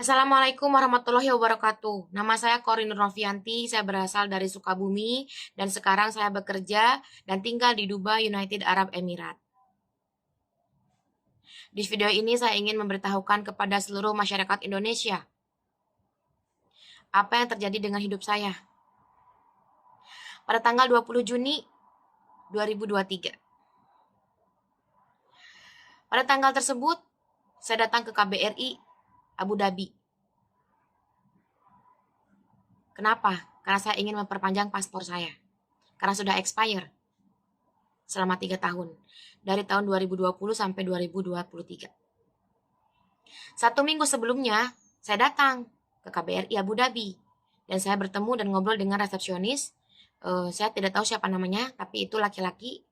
Assalamualaikum warahmatullahi wabarakatuh. Nama saya Korin Novianti, saya berasal dari Sukabumi, dan sekarang saya bekerja dan tinggal di Dubai, United Arab Emirates. Di video ini saya ingin memberitahukan kepada seluruh masyarakat Indonesia apa yang terjadi dengan hidup saya. Pada tanggal 20 Juni 2023. Pada tanggal tersebut, saya datang ke KBRI Abu Dhabi. Kenapa? Karena saya ingin memperpanjang paspor saya. Karena sudah expire selama 3 tahun. Dari tahun 2020 sampai 2023. 1 minggu sebelumnya, saya datang ke KBRI Abu Dhabi. Dan saya bertemu dan ngobrol dengan resepsionis. Saya tidak tahu siapa namanya, tapi itu laki-laki.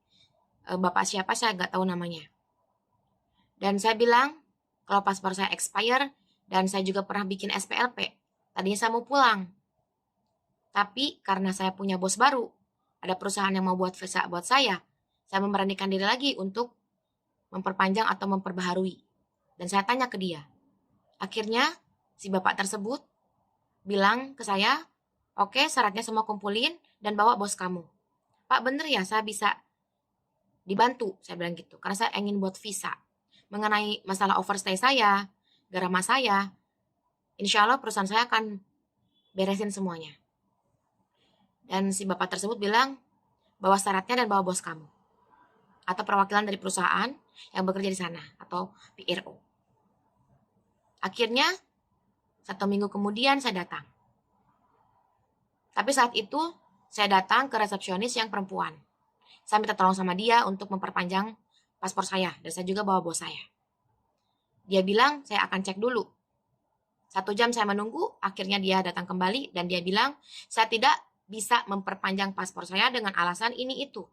Bapak siapa saya nggak tahu namanya. Dan saya bilang, kalau paspor saya expire, dan saya juga pernah bikin SPLP. Tadinya saya mau pulang. Tapi karena saya punya bos baru, ada perusahaan yang mau buat visa buat saya memberanikan diri lagi untuk memperpanjang atau memperbaharui. Dan saya tanya ke dia. Akhirnya, si bapak tersebut bilang ke saya, oke, syaratnya semua kumpulin dan bawa bos kamu. Pak, bener ya saya bisa dibantu, saya bilang gitu. Karena saya ingin buat visa. Mengenai masalah overstay saya, garama saya, insya Allah perusahaan saya akan beresin semuanya. Dan si bapak tersebut bilang, bawa syaratnya dan bawa bos kamu. Atau perwakilan dari perusahaan yang bekerja di sana, atau PRO. Akhirnya, 1 minggu kemudian saya datang. Tapi saat itu, saya datang ke resepsionis yang perempuan. Saya minta tolong sama dia untuk memperpanjang paspor saya, dan saya juga bawa bos saya. Dia bilang, saya akan cek dulu. 1 jam saya menunggu, akhirnya dia datang kembali, dan dia bilang, saya tidak bisa memperpanjang paspor saya dengan alasan ini itu.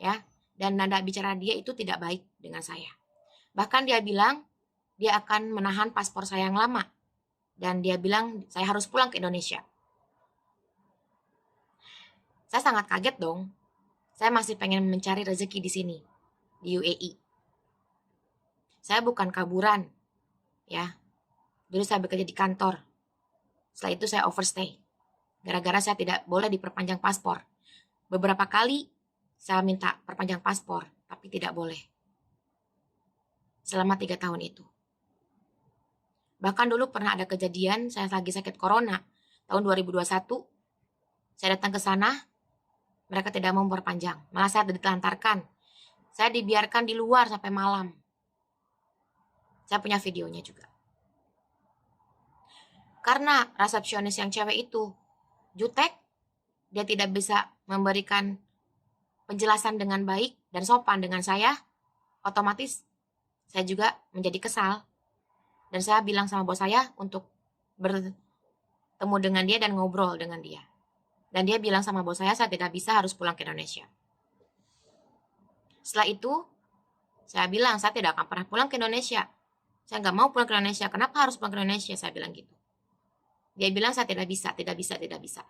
Ya, dan nada bicara dia itu tidak baik dengan saya. Bahkan dia bilang, dia akan menahan paspor saya yang lama. Dan dia bilang, saya harus pulang ke Indonesia. Saya sangat kaget dong. Saya masih pengen mencari rezeki di sini, di UAE. Saya bukan kaburan, ya. Dulu saya bekerja di kantor. Setelah itu saya overstay. Gara-gara saya tidak boleh diperpanjang paspor. Beberapa kali saya minta perpanjang paspor, tapi tidak boleh. Selama 3 tahun itu. Bahkan dulu pernah ada kejadian, saya lagi sakit corona, tahun 2021. Saya datang ke sana, mereka tidak mau memperpanjang. Malah saya ditelantarkan. Saya dibiarkan di luar sampai malam. Saya punya videonya juga. Karena resepsionis yang cewek itu jutek, dia tidak bisa memberikan penjelasan dengan baik dan sopan dengan saya, otomatis saya juga menjadi kesal. Dan saya bilang sama bos saya untuk bertemu dengan dia dan ngobrol dengan dia. Dan dia bilang sama bos saya tidak bisa, harus pulang ke Indonesia. Setelah itu, saya bilang saya tidak akan pernah pulang ke Indonesia. Saya nggak mau pulang ke Indonesia. Kenapa harus pulang ke Indonesia? Saya bilang gitu. Dia bilang saya tidak bisa, tidak bisa, tidak bisa.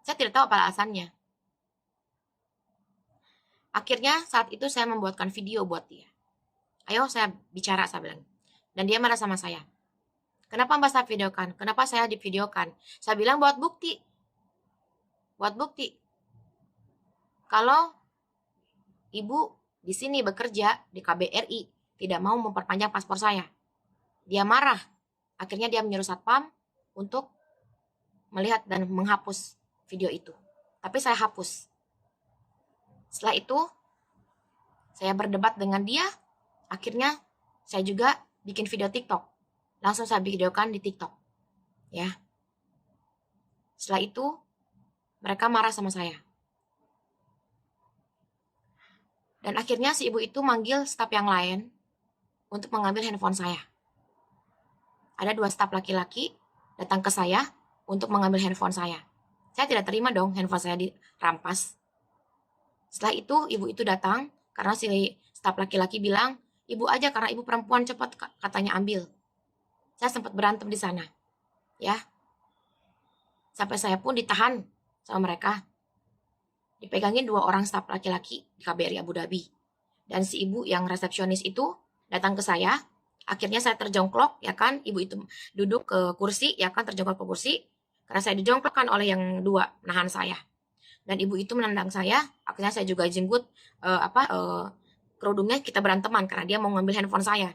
Saya tidak tahu apa alasannya. Akhirnya saat itu saya membuatkan video buat dia. Ayo saya bicara, saya bilang. Dan dia marah sama saya. Kenapa Mbak saya videokan? Kenapa saya divideokan? Saya bilang buat bukti. Buat bukti. Kalau ibu di sini bekerja di KBRI tidak mau memperpanjang paspor saya. Dia marah. Akhirnya dia menyuruh satpam untuk melihat dan menghapus video itu. Tapi saya hapus. Setelah itu, saya berdebat dengan dia. Akhirnya, saya juga bikin video TikTok. Langsung saya videokan di TikTok. Ya. Setelah itu, mereka marah sama saya. Dan akhirnya si ibu itu manggil staf yang lain untuk mengambil handphone saya. Ada 2 staf laki-laki datang ke saya untuk mengambil handphone saya. Saya tidak terima dong handphone saya dirampas. Setelah itu, ibu itu datang karena si staf laki-laki bilang, ibu aja karena ibu perempuan, cepat katanya ambil. Saya sempat berantem di sana. Ya. Sampai saya pun ditahan sama mereka. Dipegangin 2 orang staf laki-laki di KBRI Abu Dhabi. Dan si ibu yang resepsionis itu datang ke saya. Akhirnya saya terjongklok, ya kan, ibu itu duduk ke kursi, ya kan, terjongklok ke kursi, karena saya dijongklokkan oleh yang dua nahan saya. Dan ibu itu menendang saya, akhirnya saya juga jenggut, kerudungnya, kita beranteman karena dia mau ngambil handphone saya.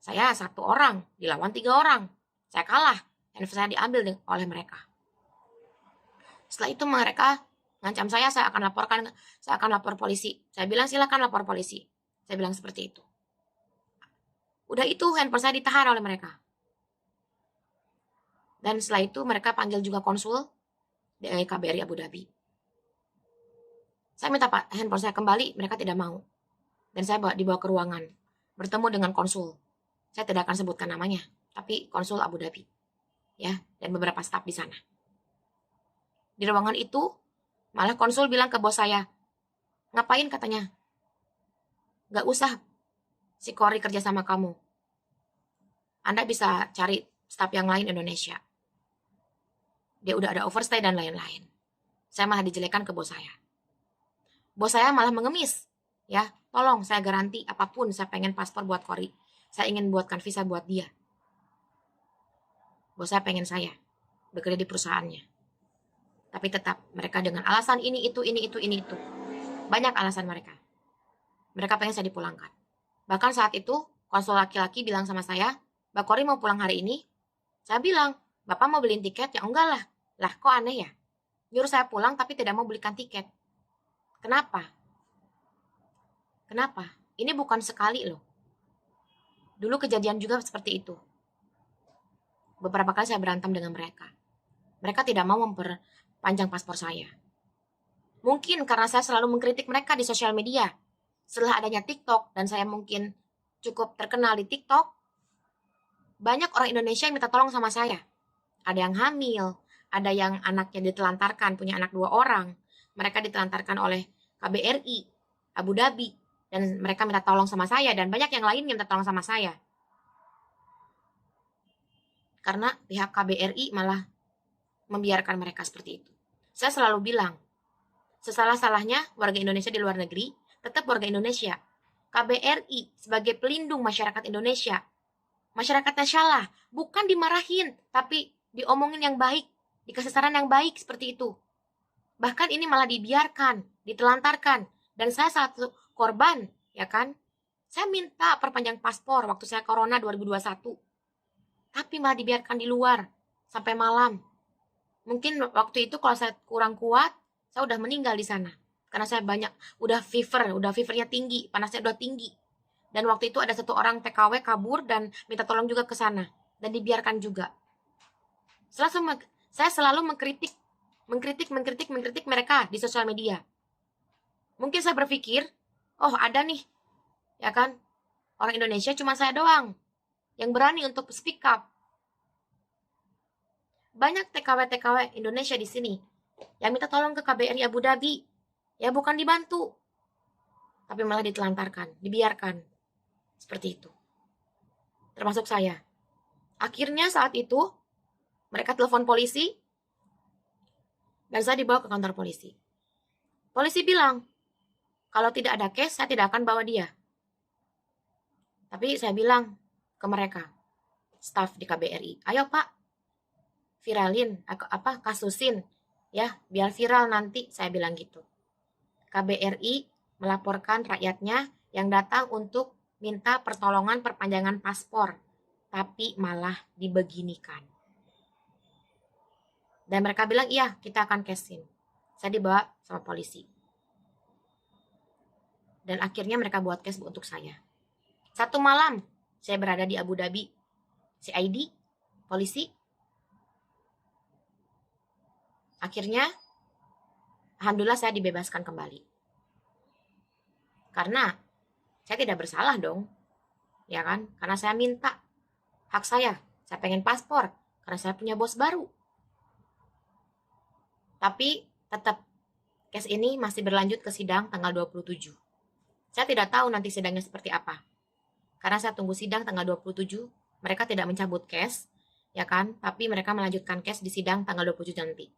Saya satu orang, dilawan 3 orang. Saya kalah, handphone saya diambil oleh mereka. Setelah itu mereka ngancam saya akan lapor polisi. Saya bilang silakan lapor polisi. Saya bilang seperti itu. Udah itu handphone saya ditahan oleh mereka. Dan setelah itu mereka panggil juga konsul dari KBRI Abu Dhabi. Saya minta handphone saya kembali, mereka tidak mau. Dan saya dibawa ke ruangan, bertemu dengan konsul. Saya tidak akan sebutkan namanya, tapi konsul Abu Dhabi. Ya, dan beberapa staf di sana. Di ruangan itu, malah konsul bilang ke bos saya, ngapain katanya? Gak usah si Kori kerja sama kamu. Anda bisa cari staf yang lain Indonesia. Dia udah ada overstay dan lain-lain. Saya malah dijelekan ke bos saya. Bos saya malah mengemis. Ya, tolong saya garanti apapun, saya pengen paspor buat Kori. Saya ingin buatkan visa buat dia. Bos saya pengen saya bekerja di perusahaannya. Tapi tetap mereka dengan alasan ini, itu. Banyak alasan mereka. Mereka pengen saya dipulangkan. Bahkan saat itu, konsul laki-laki bilang sama saya, Mbak Kori mau pulang hari ini? Saya bilang, Bapak mau beliin tiket? Ya enggak lah. Lah, kok aneh ya? Nyuruh saya pulang tapi tidak mau belikan tiket. Kenapa? Kenapa? Ini bukan sekali loh. Dulu kejadian juga seperti itu. Beberapa kali saya berantem dengan mereka. Mereka tidak mau memperpanjang paspor saya. Mungkin karena saya selalu mengkritik mereka di sosial media. Setelah adanya TikTok dan saya mungkin cukup terkenal di TikTok, banyak orang Indonesia yang minta tolong sama saya. Ada yang hamil, ada yang anaknya ditelantarkan, punya anak 2 orang. Mereka ditelantarkan oleh KBRI Abu Dhabi. Dan mereka minta tolong sama saya. Dan banyak yang lain minta tolong sama saya. Karena pihak KBRI malah membiarkan mereka seperti itu. Saya selalu bilang, sesalah-salahnya warga Indonesia di luar negeri, tetap warga Indonesia. KBRI sebagai pelindung masyarakat Indonesia. Masyarakatnya salah, bukan dimarahin, tapi diomongin yang baik, dikasih saran yang baik seperti itu. Bahkan ini malah dibiarkan, ditelantarkan. Dan saya satu korban, ya kan? Saya minta perpanjang paspor waktu saya corona 2021. Tapi malah dibiarkan di luar sampai malam. Mungkin waktu itu kalau saya kurang kuat, saya udah meninggal di sana. Karena saya udah fevernya tinggi, panasnya udah tinggi. Dan waktu itu ada satu orang TKW kabur dan minta tolong juga ke sana. Dan dibiarkan juga. Saya selalu mengkritik mereka di sosial media. Mungkin saya berpikir, oh ada nih, ya kan, orang Indonesia cuma saya doang yang berani untuk speak up. Banyak TKW Indonesia di sini yang minta tolong ke KBRI Abu Dhabi. Ya bukan dibantu, tapi malah ditelantarkan, dibiarkan. Seperti itu. Termasuk saya. Akhirnya saat itu, mereka telepon polisi, dan saya dibawa ke kantor polisi. Polisi bilang, kalau tidak ada case, saya tidak akan bawa dia. Tapi saya bilang ke mereka, staf di KBRI, ayo Pak, viralin, kasusin, ya, biar viral nanti, saya bilang gitu. KBRI melaporkan rakyatnya yang datang untuk minta pertolongan perpanjangan paspor, tapi malah dibeginikan. Dan mereka bilang, iya, kita akan casein. Saya dibawa sama polisi. Dan akhirnya mereka buat case untuk saya. Satu malam, saya berada di Abu Dhabi. CID, polisi. Akhirnya, alhamdulillah saya dibebaskan kembali. Karena saya tidak bersalah dong. Ya kan? Karena saya minta hak saya. Saya pengen paspor. Karena saya punya bos baru. Tapi tetap case ini masih berlanjut ke sidang tanggal 27. Saya tidak tahu nanti sidangnya seperti apa. Karena saya tunggu sidang tanggal 27, mereka tidak mencabut case, ya kan? Tapi mereka melanjutkan case di sidang tanggal 27 nanti.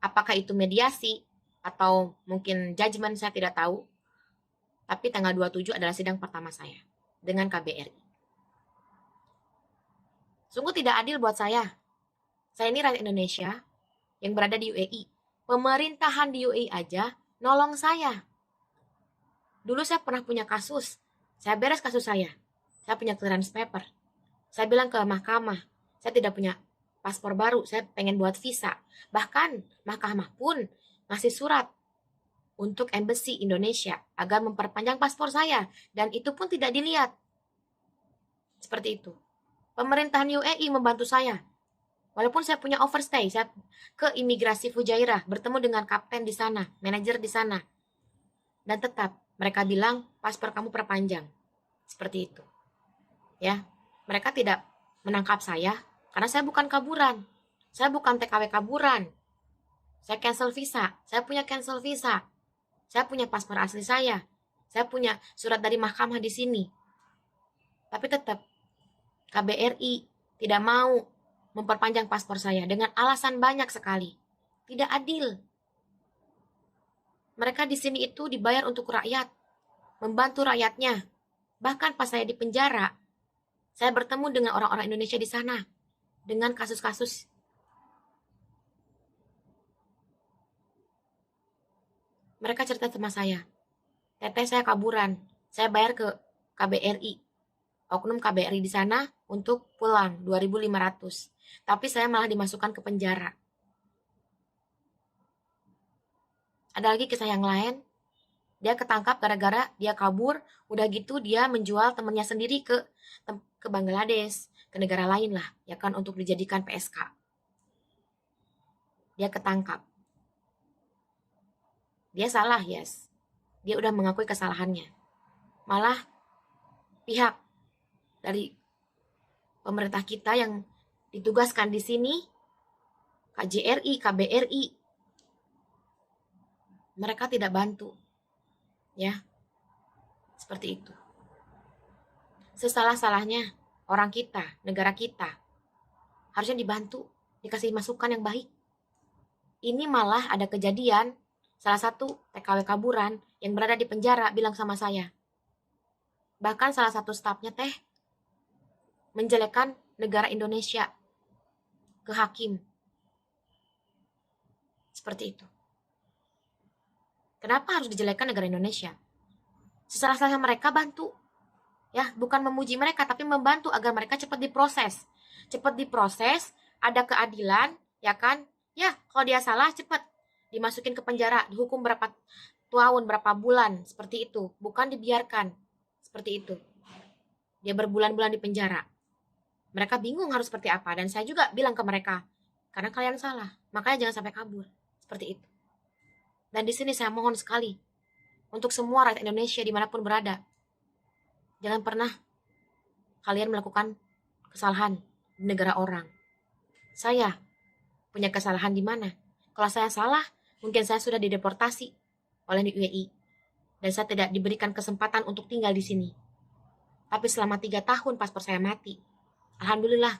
Apakah itu mediasi atau mungkin judgement, saya tidak tahu. Tapi tanggal 27 adalah sidang pertama saya dengan KBRI. Sungguh tidak adil buat saya. Saya ini rakyat Indonesia yang berada di UAE. Pemerintahan di UAE aja nolong saya. Dulu saya pernah punya kasus. Saya beres kasus saya. Saya punya clearance paper. Saya bilang ke mahkamah, saya tidak punya paspor baru, saya pengen buat visa. Bahkan mahkamah pun ngasih surat untuk embassy Indonesia agar memperpanjang paspor saya. Dan itu pun tidak dilihat. Seperti itu. Pemerintahan UAE membantu saya. Walaupun saya punya overstay, saya ke imigrasi Fujairah, bertemu dengan kapten di sana, manajer di sana. Dan tetap mereka bilang paspor kamu perpanjang. Seperti itu. Ya, mereka tidak menangkap saya karena saya bukan kaburan. Saya bukan TKW kaburan. Saya cancel visa. Saya punya cancel visa. Saya punya paspor asli saya. Saya punya surat dari mahkamah di sini. Tapi tetap KBRI tidak mau memperpanjang paspor saya dengan alasan banyak sekali. Tidak adil. Mereka di sini itu dibayar untuk rakyat, membantu rakyatnya. Bahkan pas saya di penjara, saya bertemu dengan orang-orang Indonesia di sana dengan kasus-kasus. Mereka cerita sama saya, teteh saya kaburan, saya bayar ke KBRI, oknum KBRI di sana untuk pulang 2.500. Tapi saya malah dimasukkan ke penjara. Ada lagi kisah yang lain, dia ketangkap gara-gara dia kabur, udah gitu dia menjual temennya sendiri ke Bangladesh, ke negara lain lah, ya kan, untuk dijadikan PSK. Dia ketangkap. Dia salah, yes. Dia udah mengakui kesalahannya. Malah pihak dari pemerintah kita yang ditugaskan di sini, KJRI, KBRI, mereka tidak bantu. Ya, seperti itu. Sesalah-salahnya orang kita, negara kita, harusnya dibantu, dikasih masukan yang baik. Ini malah ada kejadian, salah satu TKW kaburan yang berada di penjara bilang sama saya. Bahkan salah satu stafnya teh menjelekkan negara Indonesia ke hakim. Seperti itu. Kenapa harus dijelekkan negara Indonesia? Sesalah-salah mereka bantu. Ya, bukan memuji mereka, tapi membantu agar mereka cepat diproses. Cepat diproses, ada keadilan, ya kan? Ya, kalau dia salah, cepat dimasukin ke penjara, dihukum berapa tahun, berapa bulan, seperti itu. Bukan dibiarkan, seperti itu. Dia berbulan-bulan di penjara. Mereka bingung harus seperti apa, dan saya juga bilang ke mereka, karena kalian salah, makanya jangan sampai kabur, seperti itu. Dan di sini saya mohon sekali, untuk semua rakyat Indonesia dimanapun berada, jangan pernah kalian melakukan kesalahan di negara orang. Saya punya kesalahan di mana? Kalau saya salah, mungkin saya sudah dideportasi oleh UAE. Dan saya tidak diberikan kesempatan untuk tinggal di sini. Tapi selama 3 tahun paspor saya mati. Alhamdulillah,